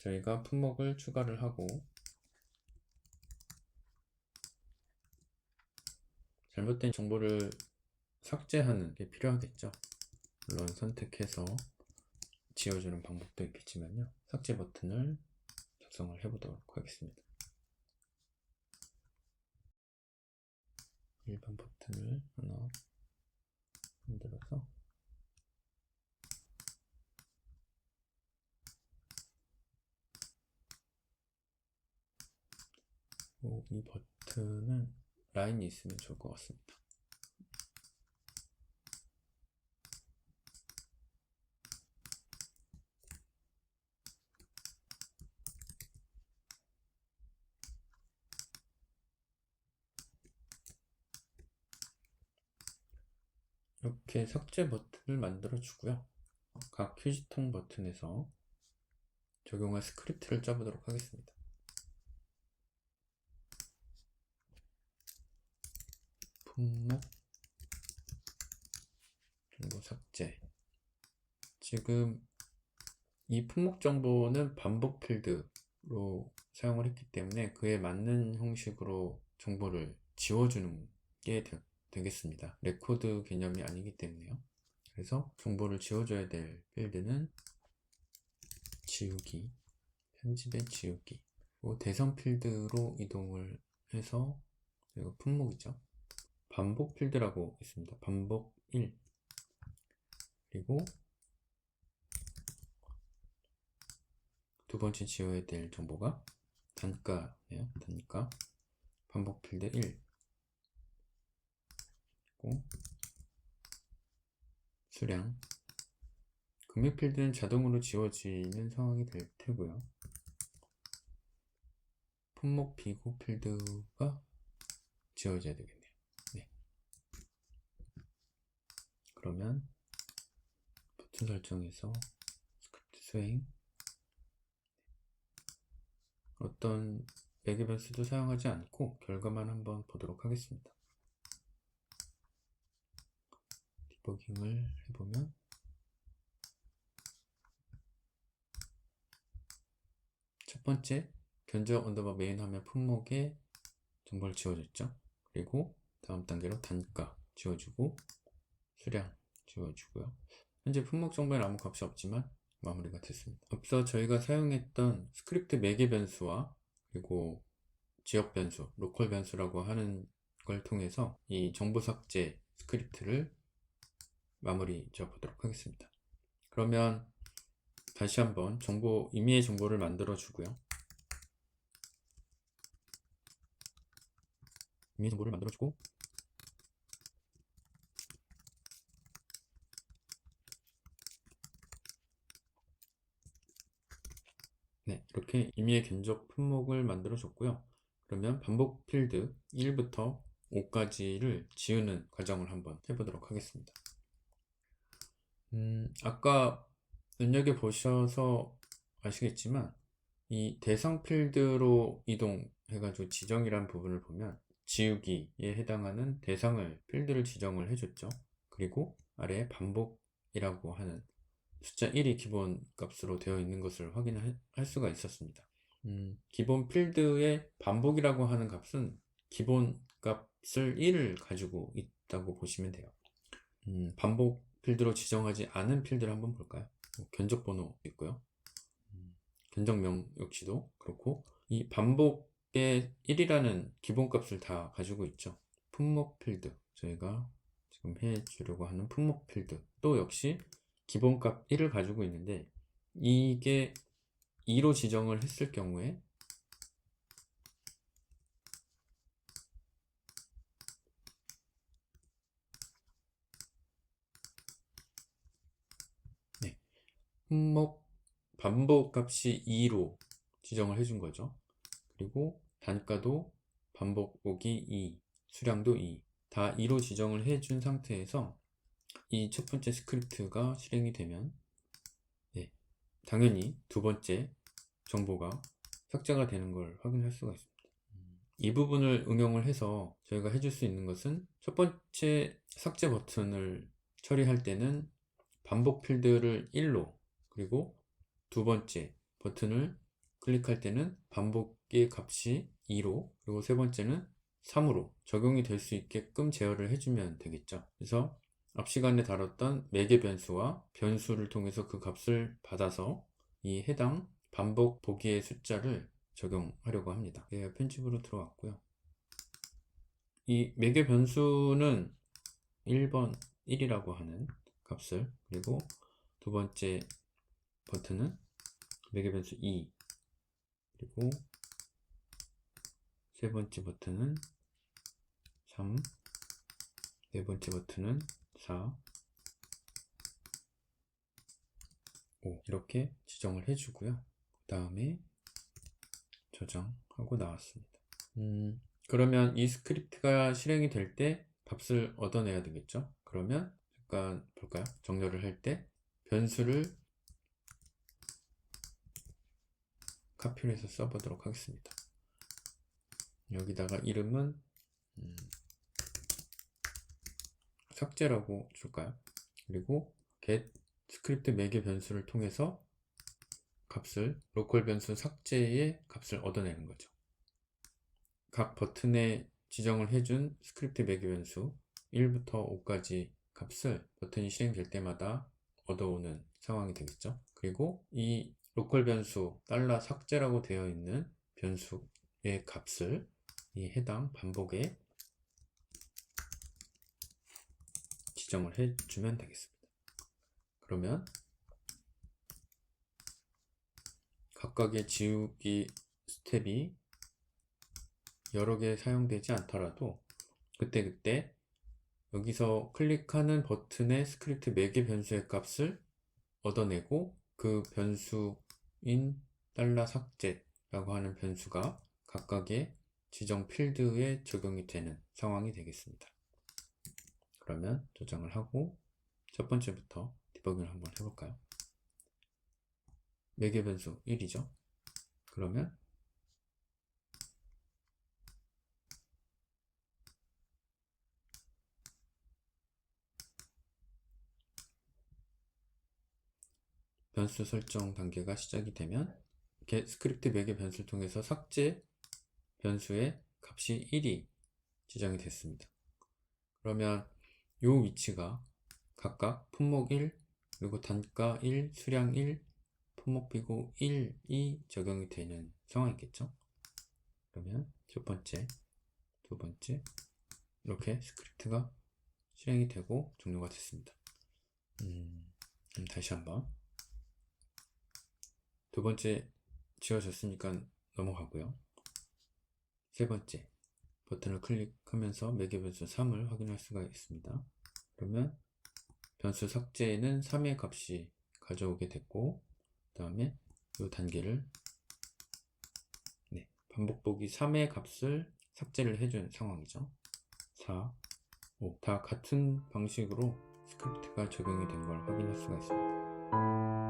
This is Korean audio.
저희가 품목을 추가를 하고 잘못된 정보를 삭제하는 게 필요하겠죠. 물론 선택해서 지워주는 방법도 있겠지만요. 삭제 버튼을 작성을 해보도록 하겠습니다. 일반 버튼을 하나 만들어서 이 버튼은 라인이 있으면 좋을 것 같습니다. 이렇게 삭제 버튼을 만들어 주고요. 각 휴지통 버튼에서 적용할 스크립트를 짜보도록 하겠습니다. 품목 정보 삭제. 지금 이 품목 정보는 반복 필드로 사용을 했기 때문에 그에 맞는 형식으로 정보를 지워주는 게 되겠습니다. 레코드 개념이 아니기 때문에요. 그래서 정보를 지워줘야 될 필드는 지우기, 편집의 지우기. 대상 필드로 이동을 해서 이거 품목이죠. 반복 필드라고 있습니다. 반복 1. 그리고 두 번째 지워야 될 정보가 단가예요. 단가. 반복 필드 1. 그리고 수량. 금액 필드는 자동으로 지워지는 상황이 될 테고요. 품목 비고 필드가 지워져야 되겠네요. 네. 그러면 버튼 설정에서 스크립트 수행, 어떤 매개변수도 사용하지 않고 결과만 한번 보도록 하겠습니다. 디버깅을 해보면 첫 번째 견적 언더바 메인 화면 품목에 정보를 지워줬죠. 그리고 다음 단계로 단가 지워주고 수량 지워주고요. 현재 품목 정보에는 아무 값이 없지만 마무리가 됐습니다. 앞서 저희가 사용했던 스크립트 매개 변수와 그리고 지역 변수, 로컬 변수라고 하는 걸 통해서 이 정보 삭제 스크립트를 마무리 지어 보도록 하겠습니다. 그러면 다시 한번 임의의 정보를 만들어 주고요. 임의 정보를 만들어 주고 네, 이렇게 임의의 견적 품목을 만들어 줬고요. 그러면 반복 필드 1부터 5까지를 지우는 과정을 한번 해보도록 하겠습니다. 아까 눈여겨보셔서 아시겠지만 이 대상 필드로 이동해가지고 지정이란 부분을 보면 지우기에 해당하는 대상을 필드를 지정을 해줬죠. 그리고 아래에 반복이라고 하는 숫자 1이 기본 값으로 되어 있는 것을 확인할 수가 있었습니다. 기본 필드의 반복이라고 하는 값은 기본 값을 1을 가지고 있다고 보시면 돼요. 반복 필드로 지정하지 않은 필드를 한번 볼까요? 견적 번호 있고요. 견적명 역시도 그렇고 이 반복의 1이라는 기본값을 다 가지고 있죠. 품목 필드, 저희가 지금 해주려고 하는 품목 필드 또 역시 기본값 1을 가지고 있는데 이게 2로 지정을 했을 경우에 네, 품목 반복값이 2로 지정을 해준 거죠. 그리고 단가도 반복곱이 2, 수량도 2, 다 2로 지정을 해준 상태에서 이 첫 번째 스크립트가 실행이 되면 네, 당연히 두 번째 정보가 삭제가 되는 걸 확인할 수가 있습니다. 이 부분을 응용을 해서 저희가 해줄 수 있는 것은 첫 번째 삭제 버튼을 처리할 때는 반복 필드를 1로 그리고 두 번째 버튼을 클릭할 때는 반복의 값이 2로, 그리고 세 번째는 3으로 적용이 될 수 있게끔 제어를 해주면 되겠죠. 그래서 앞 시간에 다뤘던 매개 변수와 변수를 통해서 그 값을 받아서 이 해당 반복 보기의 숫자를 적용하려고 합니다. 편집으로 들어왔고요. 이 매개 변수는 1번 1이라고 하는 값을, 그리고 두 번째 버튼은 매개 변수 2, 그리고 세 번째 버튼은 3, 네 번째 버튼은 4, 5 이렇게 지정을 해주고요. 그 다음에 저장하고 나왔습니다. 그러면 이 스크립트가 실행이 될 때 값을 얻어내야 되겠죠. 그러면 잠깐 볼까요? 정렬을 할 때 변수를 카피를 해서 써보도록 하겠습니다. 여기다가 이름은 삭제라고 줄까요? 그리고 get 스크립트 매개 변수를 통해서 값을 로컬 변수 삭제의 값을 얻어내는 거죠. 각 버튼에 지정을 해준 스크립트 매개 변수 1부터 5까지 값을 버튼이 실행될 때마다 얻어오는 상황이 되겠죠. 그리고 이 로컬 변수 $삭제라고 되어 있는 변수의 값을 이 해당 반복에 지정을 해주면 되겠습니다. 그러면 각각의 지우기 스텝이 여러 개 사용되지 않더라도 그때그때 여기서 클릭하는 버튼의 스크립트 매개 변수의 값을 얻어내고 그 변수인 $삭제라고 하는 변수가 각각의 지정 필드에 적용이 되는 상황이 되겠습니다. 그러면 저장을 하고 첫 번째부터 디버깅을 한번 해볼까요? 매개 변수 1이죠. 그러면 변수 설정 단계가 시작이 되면 스크립트 매개 변수를 통해서 삭제 변수의 값이 1이 지정이 됐습니다. 그러면 이 위치가 각각 품목 1, 그리고 단가 1, 수량 1, 품목 비고 1이 적용이 되는 상황이겠죠. 그러면 첫 번째, 두 번째 이렇게 스크립트가 실행이 되고 종료가 됐습니다. 다시 한번 두 번째 지워졌으니까 넘어가고요. 세 번째 버튼을 클릭하면서 매개 변수 3을 확인할 수가 있습니다. 그러면 변수 삭제에는 3의 값이 가져오게 됐고, 그 다음에 이 단계를 반복 보기 3의 값을 삭제를 해준 상황이죠. 4, 5 다 같은 방식으로 스크립트가 적용이 된 걸 확인할 수가 있습니다.